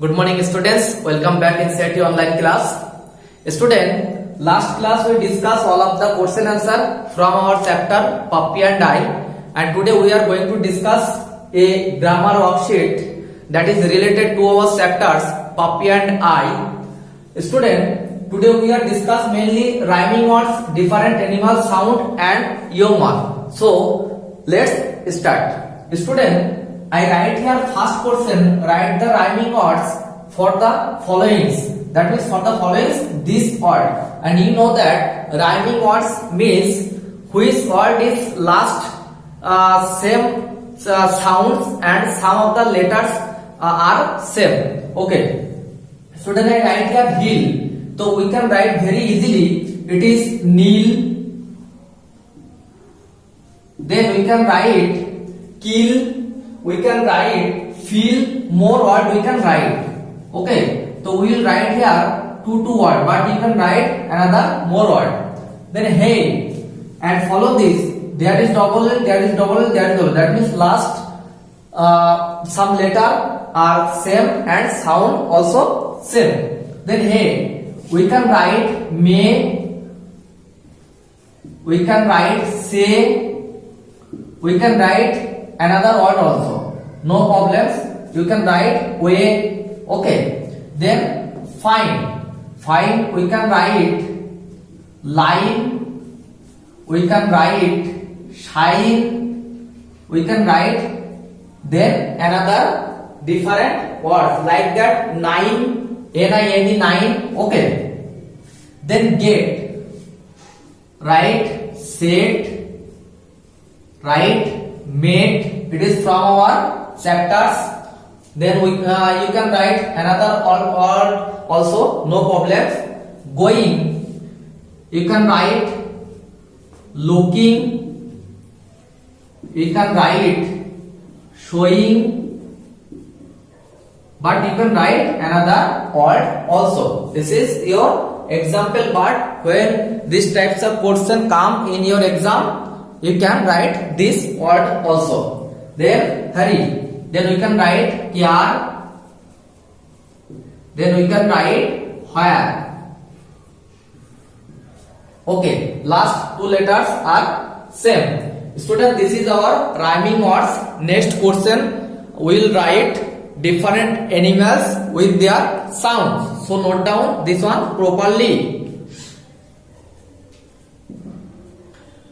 Good morning students, welcome back in CET online class. Student, last class we discussed all of the question answer from our chapter Puppy and I, and today we are going to discuss a grammar worksheet that is related to our chapters Puppy and I. Student, today we are discuss mainly rhyming words, different animal sound and idiom. So let's start. Student, I write here first portion, write the rhyming words for the followings. That means for the followings this word. And you know that rhyming words means which word is last same sounds and some of the letters are same. Okay. So then I write here hill. So we can write very easily. It is kneel. Then we can write kill. We can write feel, more word we can write. Okay, so we will write here two word, but you can write another more word. Then hey, and follow this. There is double, there is double, there is double. That means last some letter are same and sound also same. Then hey, we can write may, we can write say, we can write another word also, no problems. You can write way. Okay, then fine we can write line, we can write shine, we can write then another different words like that. Nine, nine, nine. Okay, then get, right, set, right, mate. It is from our chapters. Then we you can write another word also, no problems. Going, you can write looking, you can write showing, but you can write another word also. This is your example part. When these types of question come in your exam, you can write this word also. Then hurry. Then we can write kyar. Then we can write where. Okay, last two letters are same. Student, this is our rhyming words. Next question, we will write different animals with their sounds. So note down this one properly.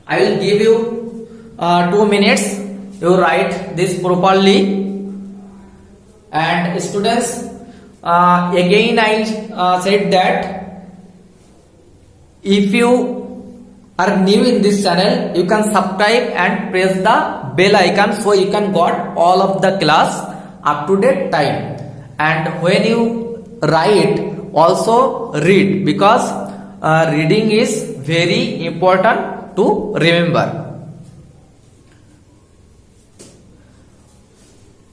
I will give you 2 minutes. You write this properly. And students, again I said that if you are new in this channel, you can subscribe and press the bell icon so you can got all of the class up to date time. And when you write, also read, because reading is very important to remember.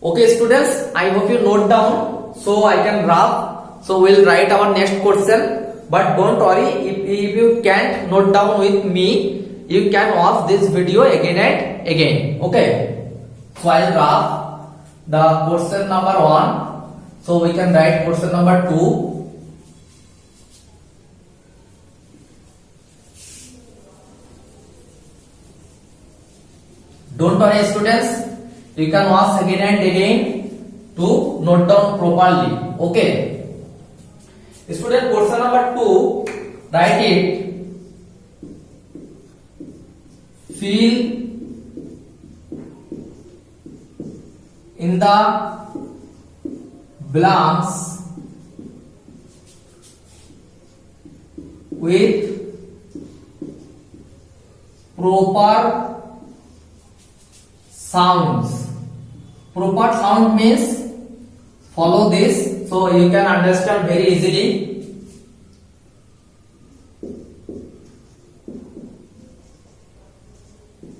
Okay students, I hope you note down so I can wrap. So we'll write our next question, but don't worry, if you can't note down with me, you can watch this video again and again. Okay, so I'll wrap the question number 1. So we can write question number 2. Don't worry students, you can watch again and again to note down properly. Okay. Student, question number 2, write it. Fill in the blanks with proper sounds. Proper sound means follow this so you can understand very easily.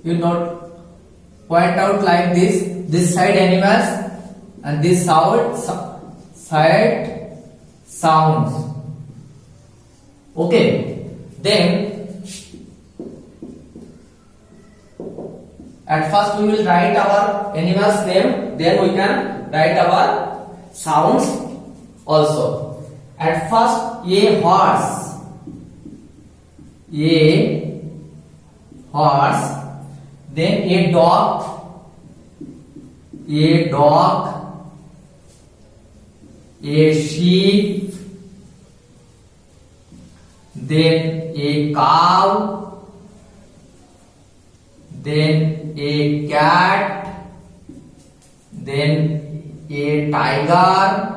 You note, point out like this side animals and this side sounds. Okay, then at first we will write our animal's name, then we can write our sounds also. At first a horse, then a dog, a sheep, then a cow, then a cat, then a tiger.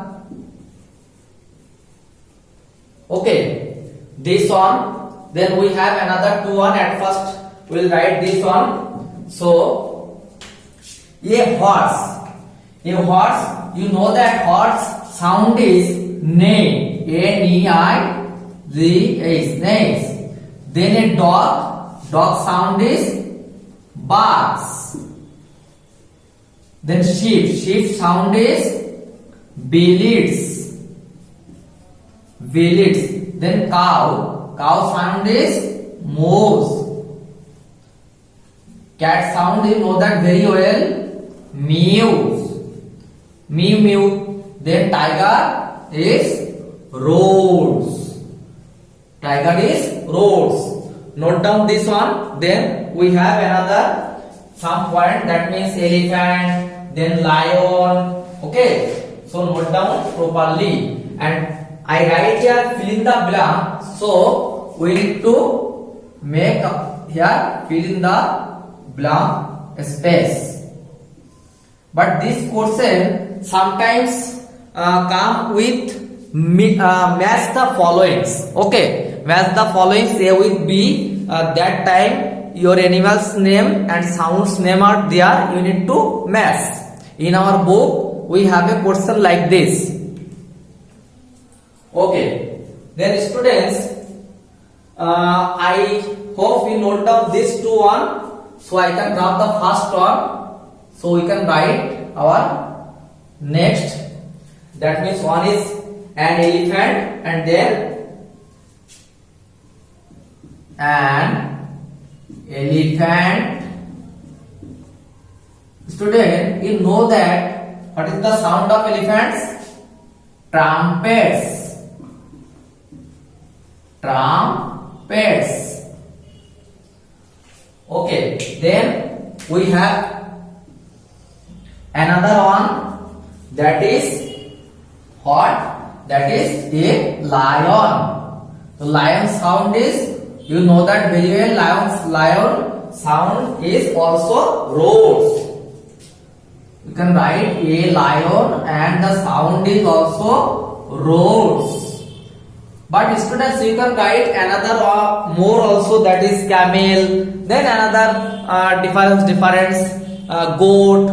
Okay, this one. Then we have another two one. At first we will write this one. So a horse. You know that horse sound is neigh, N-E-I-G-H, neighs. Then a dog sound is barks. Then sheep sound is bleats. Then cow sound is mows. Cat sound, you know that very well, mews. Mew. Then tiger is roars. Note down this one. Then we have another some point, that means elephant, then lion. Okay, so note down properly. And I write here fill in the blank. So we need to make here fill in the blank space. But this question sometimes come with match the followings. Okay, match the followings A with B. That time your animal's name and sound's name are there. You need to match. In our book we have a question like this. Okay, then students, I hope you note down this two one. So I can draw the first one. So we can write our next. That means one is an elephant and then an elephant. Student, you know that what is the sound of elephants? Trumpets. Okay, then we have another one, that is what? That is a lion. The lion sound is, you know that very well, lion sound is also roars. You can write a lion and the sound is also roars. But students, you can write another more also, that is camel. Then another difference, goat.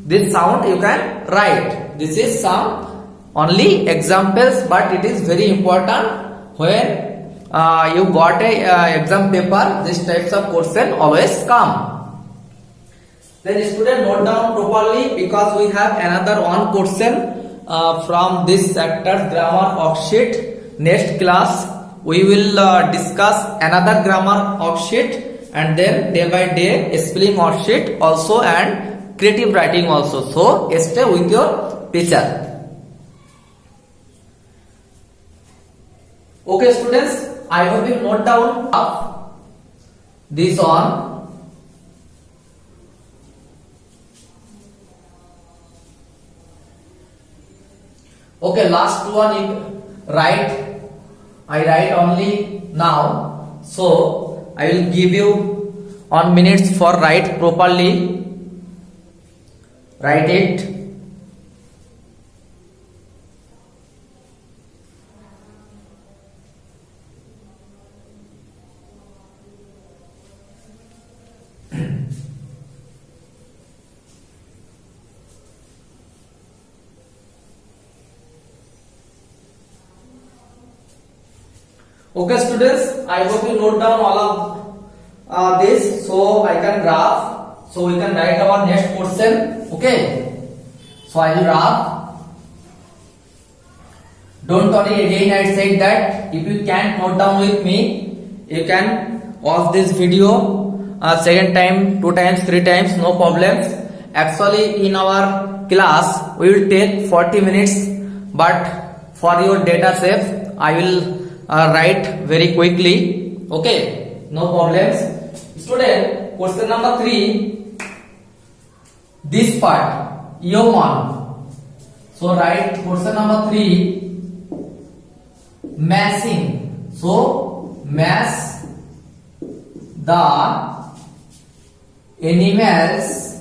This sound you can write. This is some only examples, but it is very important when you got a exam paper. This types of question always come. Then student, note down properly, because we have another one question from this chapter, grammar worksheet. Next class we will discuss another grammar worksheet, and then day by day spelling worksheet also and creative writing also. So stay with your teacher. Okay students, I hope you note down this on. Okay, last one I write only now. So I will give you 1 minute for write properly. Write it. Okay students, I hope you note down all of this, so I can graph, so we can write our next question. Okay, so I will graph. Don't worry, again I said that if you can't note down with me, you can watch this video second time, 2 times, 3 times, no problems. Actually in our class we will take 40 minutes, but for your data safe, I will write very quickly. Okay, no problems. Student, question number 3, this part, Yeoman. So write question number 3, massing. So mass the animals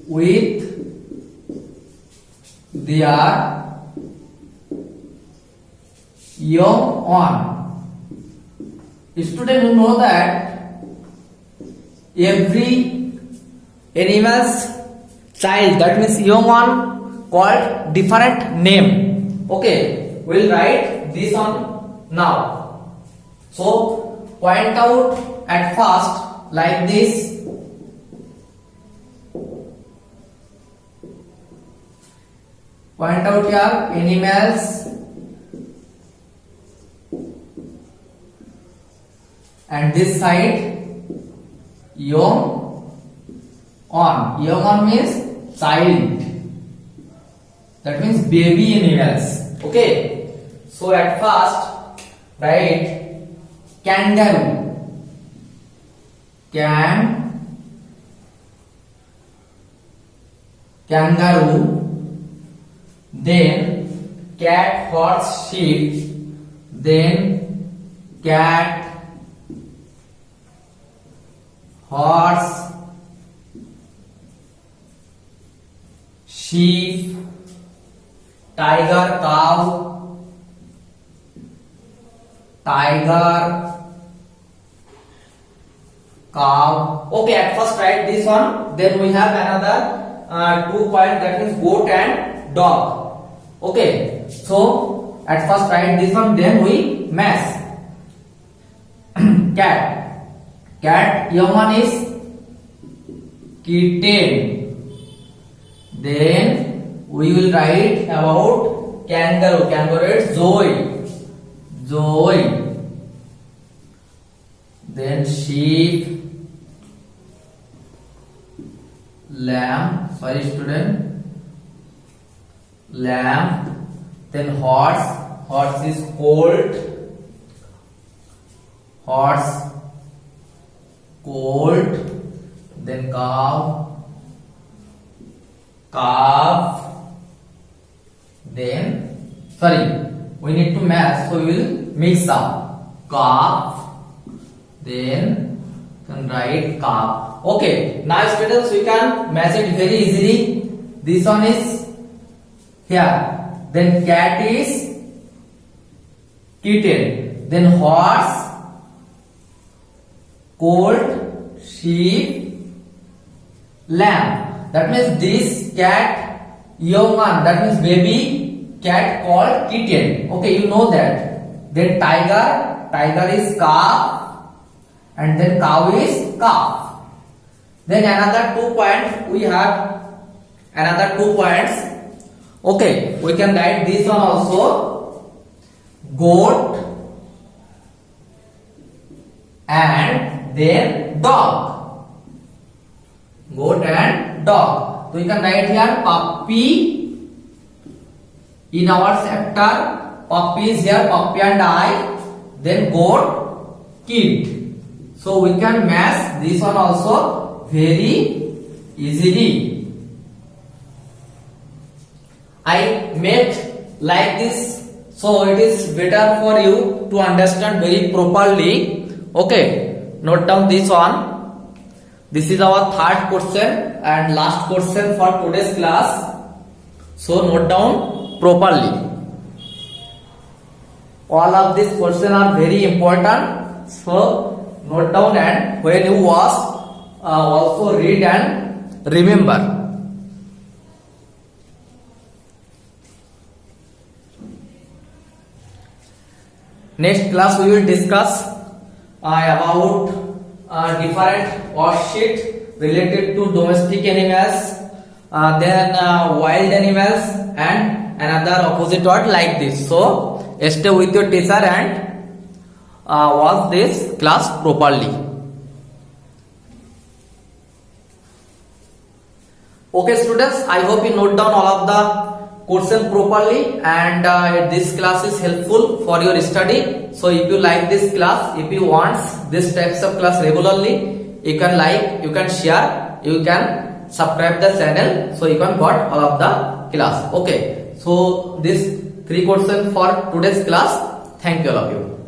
with their young on. Student, you know that every animal's child, that means young one, called different name. Okay, we'll write this on now. So point out at first like this. Point out here animals and this side young on. Young on means child. That means baby animals. Okay. So at first write kangaroo. Kangaroo. Then cat, horse, sheep. Then cat, horse, sheep, tiger, cow, cow. Okay, at first write this one. Then we have another 2 points, that means goat and dog. Okay, so at first write this one, then we mass. Cat, young one is kitten. Then we will write about kangaroo. Kangaroo is Zoe. Then sheep, lamb. Sorry, student. Lamb. Then horse is colt. Then calf. Then we need to mash, so we will mix up calf. Then can write calf. Okay, now students, we can match it very easily. This one is here. Then cat is kitten. Then horse, colt, sheep, lamb. That means this cat young one, that means baby cat called kitten. Okay, you know that. Then tiger is calf, and then cow is calf. Then another 2 points, we have another 2 points. Okay, we can write this one also. Goat and then dog. Goat and dog. So we can write here puppy. In our chapter, puppy is here, puppy and I. Then goat, kid. So we can match this one also very easily. I made like this, so it is better for you to understand very properly. Okay, note down this one. This is our third question and last question for today's class. So note down properly. All of these questions are very important. So note down, and when you watch, also read and remember. Next class we will discuss about different worksheet related to domestic animals, then wild animals, and another opposite word like this. So stay with your teacher and watch this class properly. Okay students, I hope you note down all of the question properly, and this class is helpful for your study. So if you like this class, if you want this types of class regularly, you can like, you can share, you can subscribe the channel, so you can got all of the class. Okay, so this 3 questions for today's class. Thank you all of you.